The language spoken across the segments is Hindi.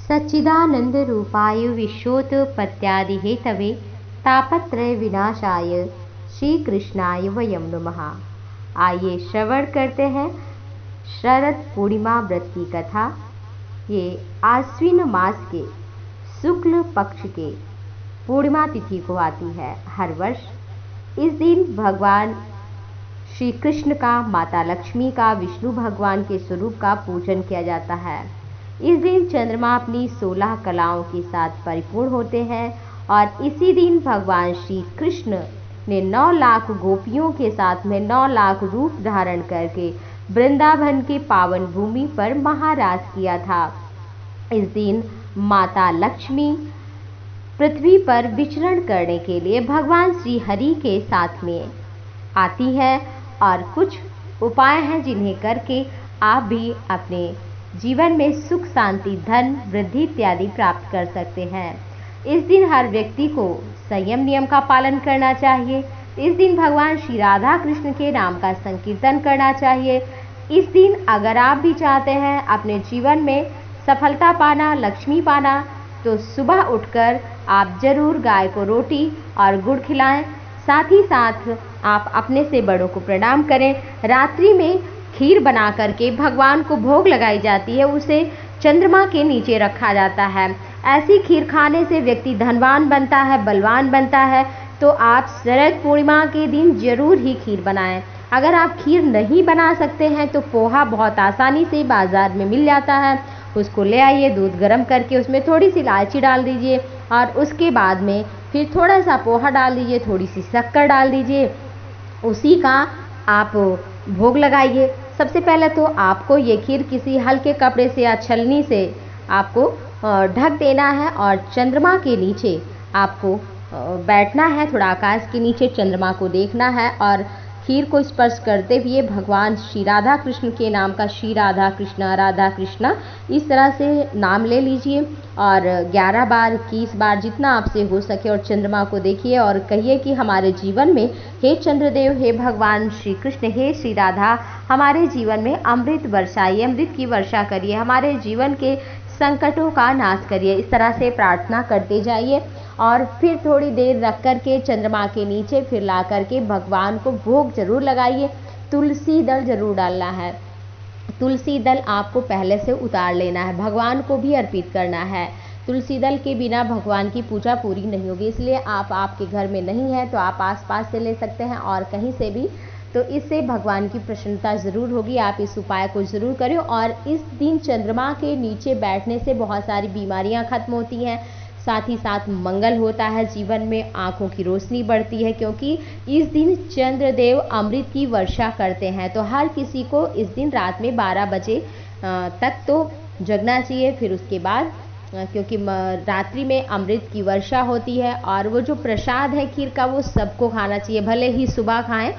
सच्चिदानंद रूपाय विश्वोत्पत्त्यादि हेतवे तापत्रय विनाशाय श्री कृष्णाय वयम नमः। आइए श्रवण करते हैं शरद पूर्णिमा व्रत की कथा। ये आश्विन मास के शुक्ल पक्ष के पूर्णिमा तिथि को आती है। हर वर्ष इस दिन भगवान श्री कृष्ण का, माता लक्ष्मी का, विष्णु भगवान के स्वरूप का पूजन किया जाता है। इस दिन चंद्रमा अपनी 16 कलाओं के साथ परिपूर्ण होते हैं और इसी दिन भगवान श्री कृष्ण ने 9 लाख गोपियों के साथ में 9 लाख रूप धारण करके वृंदावन के पावन भूमि पर महाराज किया था। इस दिन माता लक्ष्मी पृथ्वी पर विचरण करने के लिए भगवान श्री हरि के साथ में आती है और कुछ उपाय हैं जिन्हें करके आप भी अपने जीवन में सुख, शांति, धन, वृद्धि इत्यादि प्राप्त कर सकते हैं। इस दिन हर व्यक्ति को संयम नियम का पालन करना चाहिए। इस दिन भगवान श्री राधा कृष्ण के नाम का संकीर्तन करना चाहिए। इस दिन अगर आप भी चाहते हैं अपने जीवन में सफलता पाना, लक्ष्मी पाना, तो सुबह उठकर आप जरूर गाय को रोटी और गुड़ खिलाएं। साथ ही साथ आप अपने से बड़ों को प्रणाम करें। रात्रि में खीर बना करके भगवान को भोग लगाई जाती है, उसे चंद्रमा के नीचे रखा जाता है। ऐसी खीर खाने से व्यक्ति धनवान बनता है, बलवान बनता है। तो आप शरद पूर्णिमा के दिन जरूर ही खीर बनाएं। अगर आप खीर नहीं बना सकते हैं तो पोहा बहुत आसानी से बाजार में मिल जाता है, उसको ले आइए, दूध गर्म करके उसमें थोड़ी सी इलायची डाल दीजिए और उसके बाद में फिर थोड़ा सा पोहा डाल दीजिए, थोड़ी सी शक्कर डाल दीजिए, उसी का आप भोग लगाइए। सबसे पहले तो आपको ये खीर किसी हल्के कपड़े से या छलनी से आपको ढक देना है और चंद्रमा के नीचे आपको बैठना है, थोड़ा आकाश के नीचे चंद्रमा को देखना है और खीर को स्पर्श करते हुए भगवान श्री राधा कृष्ण के नाम का श्री राधा कृष्णा इस तरह से नाम ले लीजिए और 11 बार 21 बार जितना आपसे हो सके और चंद्रमा को देखिए और कहिए कि हमारे जीवन में हे चंद्रदेव, हे भगवान श्री कृष्ण, हे श्री राधा, हमारे जीवन में अमृत बरसाइए, अमृत की वर्षा करिए, हमारे जीवन के संकटों का नाश करिए। इस तरह से प्रार्थना करते जाइए और फिर थोड़ी देर रख कर के चंद्रमा के नीचे फिर ला करके भगवान को भोग जरूर लगाइए। तुलसी दल जरूर डालना है। तुलसी दल आपको पहले से उतार लेना है, भगवान को भी अर्पित करना है। तुलसी दल के बिना भगवान की पूजा पूरी नहीं होगी, इसलिए आप आपके घर में नहीं है तो आप आसपास से ले सकते हैं और कहीं से भी, तो इससे भगवान की प्रसन्नता ज़रूर होगी। आप इस उपाय को ज़रूर करें और इस दिन चंद्रमा के नीचे बैठने से बहुत सारी बीमारियां खत्म होती हैं, साथ ही साथ मंगल होता है जीवन में, आँखों की रोशनी बढ़ती है क्योंकि इस दिन चंद्रदेव अमृत की वर्षा करते हैं। तो हर किसी को इस दिन रात में 12 बजे तक तो जगना चाहिए। फिर उसके बाद क्योंकि रात्रि में अमृत की वर्षा होती है और वो जो प्रसाद है खीर का वो सबको खाना चाहिए, भले ही सुबह खाएं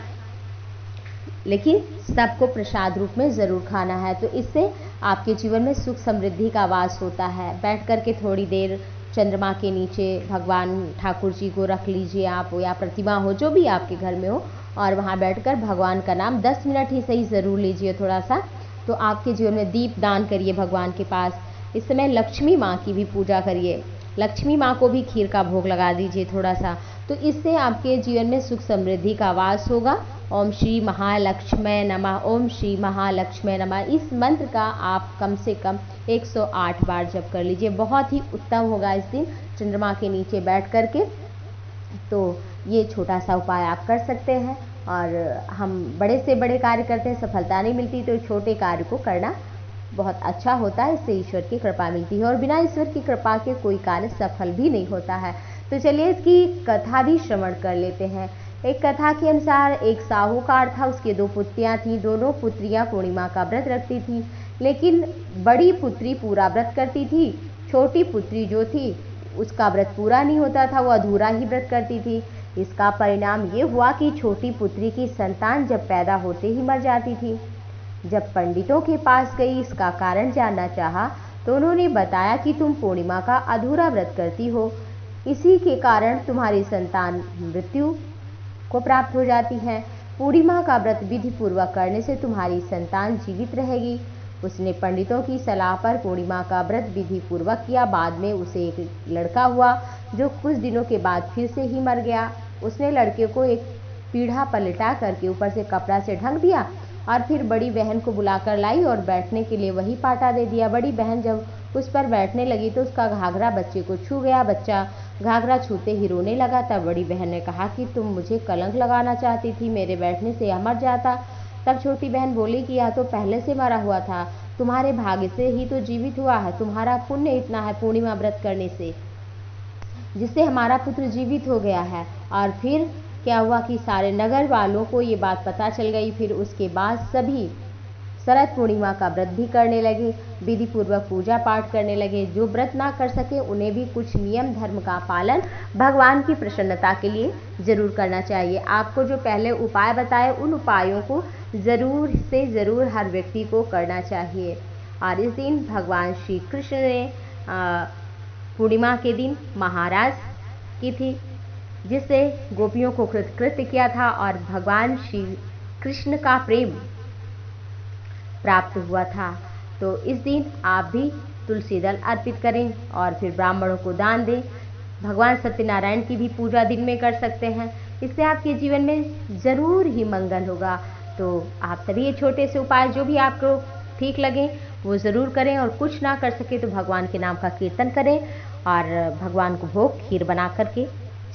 लेकिन सबको प्रसाद रूप में ज़रूर खाना है। तो इससे आपके जीवन में सुख समृद्धि का वास होता है। बैठ कर के थोड़ी देर चंद्रमा के नीचे भगवान ठाकुर जी को रख लीजिए आप, या प्रतिमा हो जो भी आपके घर में हो, और वहाँ बैठकर भगवान का नाम 10 मिनट ही सही ज़रूर लीजिए थोड़ा सा। तो आपके जीवन में दीप दान करिए भगवान के पास। इस समय लक्ष्मी माँ की भी पूजा करिए, लक्ष्मी माँ को भी खीर का भोग लगा दीजिए थोड़ा सा। तो इससे आपके जीवन में सुख समृद्धि का वास होगा। ओम श्री महालक्ष्मी नमः, ओम श्री महालक्ष्मी नमः, इस मंत्र का आप कम से कम 108 बार जप कर लीजिए, बहुत ही उत्तम होगा इस दिन चंद्रमा के नीचे बैठ कर के। तो ये छोटा सा उपाय आप कर सकते हैं। और हम बड़े से बड़े कार्य करते हैं, सफलता नहीं मिलती, तो छोटे कार्य को करना बहुत अच्छा होता है, इससे ईश्वर की कृपा मिलती है और बिना ईश्वर की कृपा के कोई कार्य सफल भी नहीं होता है। तो चलिए इसकी कथा भी श्रवण कर लेते हैं। एक कथा के अनुसार एक साहूकार था, उसके 2 पुत्रियां थीं। दोनों पुत्रियां पूर्णिमा का व्रत रखती थी, लेकिन बड़ी पुत्री पूरा व्रत करती थी, छोटी पुत्री जो थी उसका व्रत पूरा नहीं होता था, वो अधूरा ही व्रत करती थी। इसका परिणाम ये हुआ कि छोटी पुत्री की संतान जब पैदा होते ही मर जाती थी। जब पंडितों के पास गई, इसका कारण जानना चाहा तो उन्होंने बताया कि तुम पूर्णिमा का अधूरा व्रत करती हो, इसी के कारण तुम्हारी संतान मृत्यु को प्राप्त हो जाती है। पूर्णिमा का व्रत विधि पूर्वक करने से तुम्हारी संतान जीवित रहेगी। उसने पंडितों की सलाह पर पूर्णिमा का व्रत विधि पूर्वक किया। बाद में उसे एक लड़का हुआ जो कुछ दिनों के बाद फिर से ही मर गया। उसने लड़के को एक पीढ़ा पर लिटा करके ऊपर से कपड़ा से ढक दिया और फिर बड़ी बहन को बुलाकर लाई और बैठने के लिए वही पाटा दे दिया। बड़ी बहन जब उस पर बैठने लगी तो उसका घाघरा बच्चे को छू गया। बच्चा घाघरा छूते ही रोने लगा। तब बड़ी बहन ने कहा कि तुम मुझे कलंक लगाना चाहती थी, मेरे बैठने से यह मर जाता। तब छोटी बहन बोली कि यह तो पहले से मरा हुआ था, तुम्हारे भाग्य से ही तो जीवित हुआ है। तुम्हारा पुण्य इतना है पूर्णिमा व्रत करने से, जिससे हमारा पुत्र जीवित हो गया है। और फिर क्या हुआ कि सारे नगर वालों को ये बात पता चल गई। फिर उसके बाद सभी शरद पूर्णिमा का व्रत भी करने लगे, विधि पूर्वक पूजा पाठ करने लगे। जो व्रत ना कर सके उन्हें भी कुछ नियम धर्म का पालन भगवान की प्रसन्नता के लिए जरूर करना चाहिए। आपको जो पहले उपाय बताए उन उपायों को जरूर से जरूर हर व्यक्ति को करना चाहिए। और इस दिन भगवान श्री कृष्ण ने पूर्णिमा के दिन महाराज की थी, जिससे गोपियों को कृतकृत्य किया था और भगवान श्री कृष्ण का प्रेम प्राप्त हुआ था। तो इस दिन आप भी तुलसी दल अर्पित करें और फिर ब्राह्मणों को दान दें। भगवान सत्यनारायण की भी पूजा दिन में कर सकते हैं, इससे आपके जीवन में ज़रूर ही मंगल होगा। तो आप सभी ये छोटे से उपाय जो भी आपको ठीक लगे वो ज़रूर करें, और कुछ ना कर सके तो भगवान के नाम का कीर्तन करें और भगवान को भोग खीर बना करके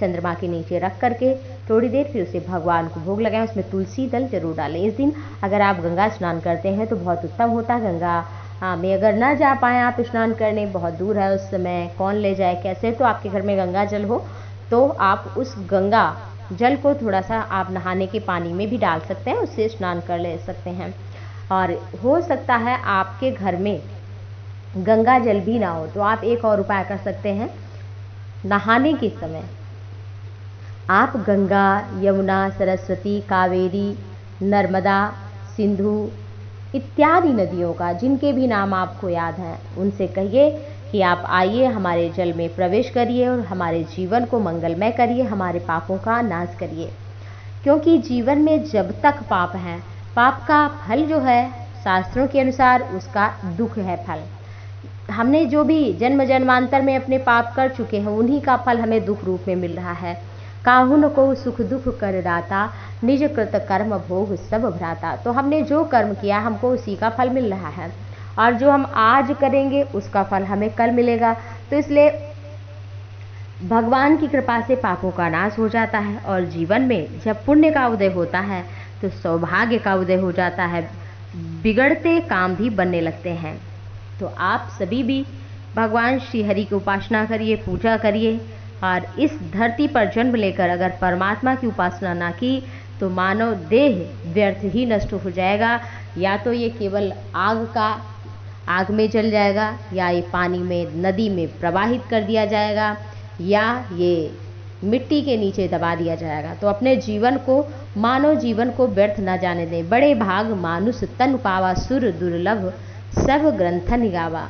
चंद्रमा के नीचे रख करके थोड़ी देर फिर उसे भगवान को भोग लगाएं। उसमें तुलसी दल जरूर डालें। इस दिन अगर आप गंगा स्नान करते हैं तो बहुत उत्तम होता है। गंगा में अगर ना जा पाएँ आप स्नान करने, बहुत दूर है उस समय कौन ले जाए कैसे, तो आपके घर में गंगा जल हो तो आप उस गंगा जल को थोड़ा सा आप नहाने के पानी में भी डाल सकते हैं, उससे स्नान कर ले सकते हैं। और हो सकता है आपके घर में गंगा जल भी ना हो तो आप एक और उपाय कर सकते हैं। नहाने के समय आप गंगा, यमुना, सरस्वती, कावेरी, नर्मदा, सिंधु इत्यादि नदियों का जिनके भी नाम आपको याद हैं उनसे कहिए कि आप आइए हमारे जल में प्रवेश करिए और हमारे जीवन को मंगलमय करिए, हमारे पापों का नाश करिए। क्योंकि जीवन में जब तक पाप है, पाप का फल जो है शास्त्रों के अनुसार उसका दुख है फल। हमने जो भी जन्म जन्मांतर में अपने पाप कर चुके हैं उन्हीं का फल हमें दुख रूप में मिल रहा है। काहुन को सुख दुख कर दाता, निज कृत कर्म भोग सब भ्राता। तो हमने जो कर्म किया हमको उसी का फल मिल रहा है, और जो हम आज करेंगे उसका फल हमें कल मिलेगा। तो इसलिए भगवान की कृपा से पापों का नाश हो जाता है, और जीवन में जब पुण्य का उदय होता है तो सौभाग्य का उदय हो जाता है, बिगड़ते काम भी बनने लगते हैं। तो आप सभी भी भगवान श्री हरि की उपासना करिए, पूजा करिए, और इस धरती पर जन्म लेकर अगर परमात्मा की उपासना ना की तो मानव देह व्यर्थ ही नष्ट हो जाएगा। या तो ये केवल आग में जल जाएगा, या ये पानी में नदी में प्रवाहित कर दिया जाएगा, या ये मिट्टी के नीचे दबा दिया जाएगा। तो अपने जीवन को, मानव जीवन को व्यर्थ न जाने दें। बड़े भाग मानुष तन पावा, सुर दुर्लभ सब ग्रंथन गावा।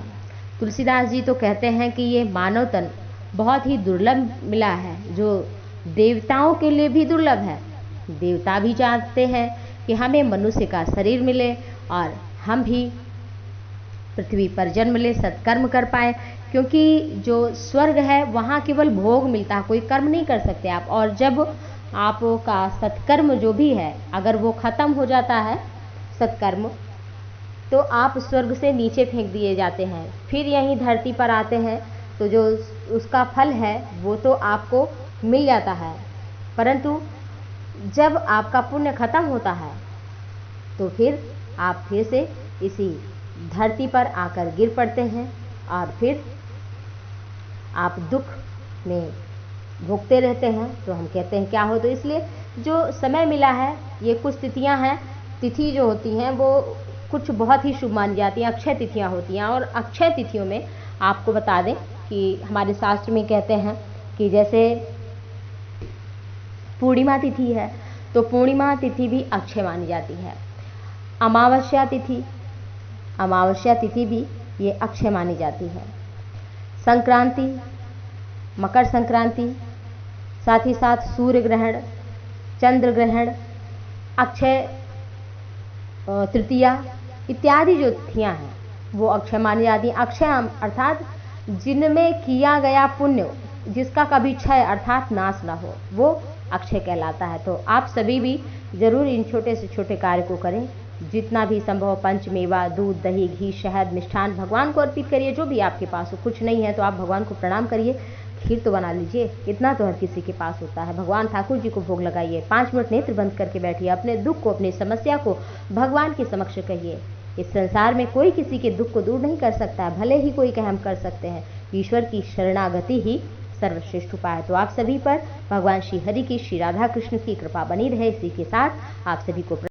तुलसीदास जी तो कहते हैं कि ये मानव तन बहुत ही दुर्लभ मिला है, जो देवताओं के लिए भी दुर्लभ है। देवता भी चाहते हैं कि हमें मनुष्य का शरीर मिले और हम भी पृथ्वी पर जन्म ले, सत्कर्म कर पाए। क्योंकि जो स्वर्ग है वहाँ केवल भोग मिलता है, कोई कर्म नहीं कर सकते आप। और जब आपका सत्कर्म जो भी है अगर वो खत्म हो जाता है सत्कर्म, तो आप स्वर्ग से नीचे फेंक दिए जाते हैं, फिर यहीं धरती पर आते हैं। तो जो उसका फल है वो तो आपको मिल जाता है, परंतु जब आपका पुण्य खत्म होता है तो फिर आप फिर से इसी धरती पर आकर गिर पड़ते हैं, और फिर आप दुख में भोगते रहते हैं। तो हम कहते हैं क्या हो, तो इसलिए जो समय मिला है, ये कुछ तिथियां हैं, तिथि जो होती हैं वो कुछ बहुत ही शुभ मानी जाती हैं, अक्षय तिथियां होती हैं। और अक्षय तिथियों में आपको बता दें कि हमारे शास्त्र में कहते हैं कि जैसे पूर्णिमा तिथि है तो पूर्णिमा तिथि भी अक्षय मानी जाती है। अमावस्या तिथि भी ये अक्षय मानी जाती है। संक्रांति, मकर संक्रांति, साथ ही साथ सूर्य ग्रहण, चंद्र ग्रहण, अक्षय तृतीया, इत्यादि जो तिथियां हैं वो अक्षय मानी जाती हैं। अक्षय अर्थात जिनमें किया गया पुण्य जिसका कभी क्षय अर्थात नाश ना हो, वो अक्षय कहलाता है। तो आप सभी भी जरूर इन छोटे से छोटे कार्य को करें। जितना भी संभव पंचमेवा, दूध, दही, घी, शहद, मिष्ठान भगवान को अर्पित करिए। जो भी आपके पास हो, कुछ नहीं है तो आप भगवान को प्रणाम करिए, खीर तो बना लीजिए, इतना तो हर किसी के पास होता है। भगवान ठाकुर जी को भोग लगाइए, 5 मिनट नेत्र बंद करके बैठिए, अपने दुख को, अपनी समस्या को भगवान के समक्ष कहिए। इस संसार में कोई किसी के दुख को दूर नहीं कर सकता है, भले ही कोई कहे हम कर सकते हैं। ईश्वर की शरणागति ही सर्वश्रेष्ठ उपाय है। तो आप सभी पर भगवान श्री हरि की, श्री राधा कृष्ण की कृपा बनी रहे। इसी के साथ आप सभी को